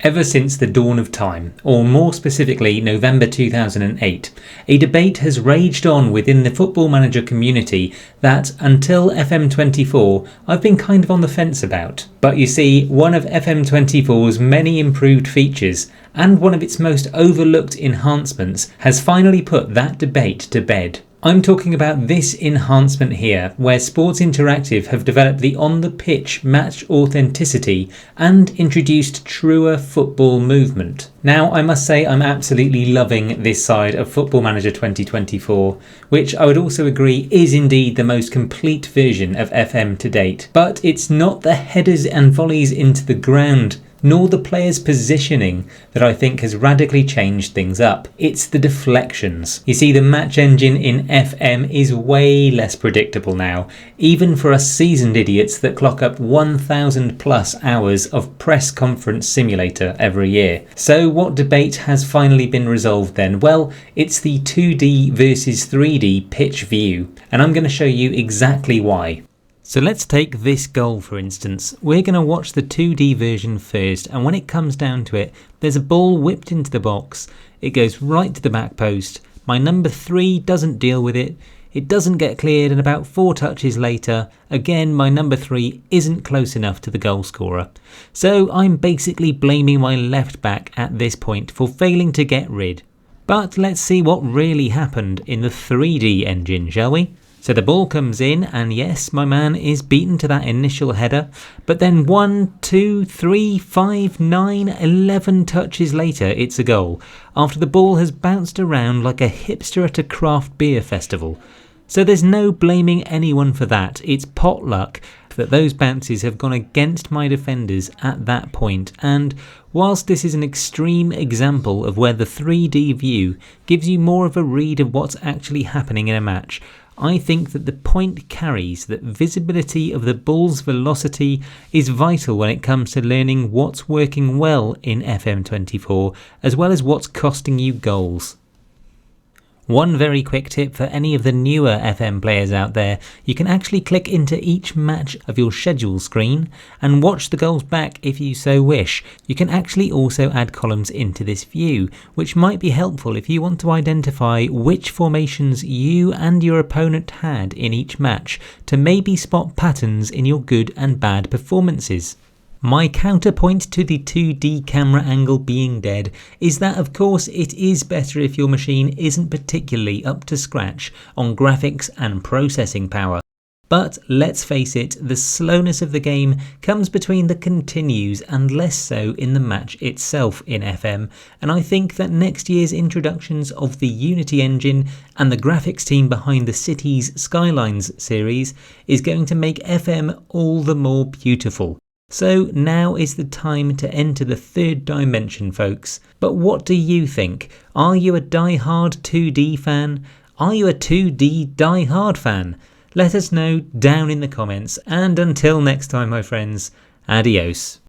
Ever since the dawn of time, or more specifically November 2008, a debate has raged on within the Football Manager community that, until FM24, I've been kind of on the fence about. But you see, one of FM24's many improved features, and one of its most overlooked enhancements, has finally put that debate to bed. I'm talking about this enhancement here, where Sports Interactive have developed the on-the-pitch match authenticity and introduced truer football movement. Now, I must say I'm absolutely loving this side of Football Manager 2024, which I would also agree is indeed the most complete version of FM to date. But it's not the headers and volleys into the ground, nor the player's positioning that I think has radically changed things up. It's the deflections. You see, the match engine in FM is way less predictable now, even for us seasoned idiots that clock up 1,000 plus hours of press conference simulator every year. So what debate has finally been resolved then? Well, it's the 2D versus 3D pitch view, and I'm going to show you exactly why. So let's take this goal for instance. We're going to watch the 2D version first, and when it comes down to it, there's a ball whipped into the box. It goes right to the back post. My number 3 doesn't deal with it. It doesn't get cleared, and about 4 touches later, again my number 3 isn't close enough to the goal scorer. So I'm basically blaming my left back at this point for failing to get rid. But let's see what really happened in the 3D engine, shall we? So the ball comes in, and yes, my man is beaten to that initial header, but then 1, 2, 3, 5, 9, 11 touches later it's a goal, after the ball has bounced around like a hipster at a craft beer festival. So there's no blaming anyone for that. It's pot luck that those bounces have gone against my defenders at that point. And whilst this is an extreme example of where the 3D view gives you more of a read of what's actually happening in a match, I think that the point carries that visibility of the ball's velocity is vital when it comes to learning what's working well in FM24, as well as what's costing you goals. One very quick tip for any of the newer FM players out there: you can actually click into each match of your schedule screen and watch the goals back if you so wish. You can actually also add columns into this view, which might be helpful if you want to identify which formations you and your opponent had in each match, to maybe spot patterns in your good and bad performances. My counterpoint to the 2D camera angle being dead is that of course it is better if your machine isn't particularly up to scratch on graphics and processing power. But let's face it, the slowness of the game comes between the continues and less so in the match itself in FM, and I think that next year's introductions of the Unity engine and the graphics team behind the Cities Skylines series is going to make FM all the more beautiful. So now is the time to enter the third dimension, folks. But what do you think? Are you a die-hard 2D fan? Are you a 2D die-hard fan? Let us know down in the comments, and until next time my friends, adios.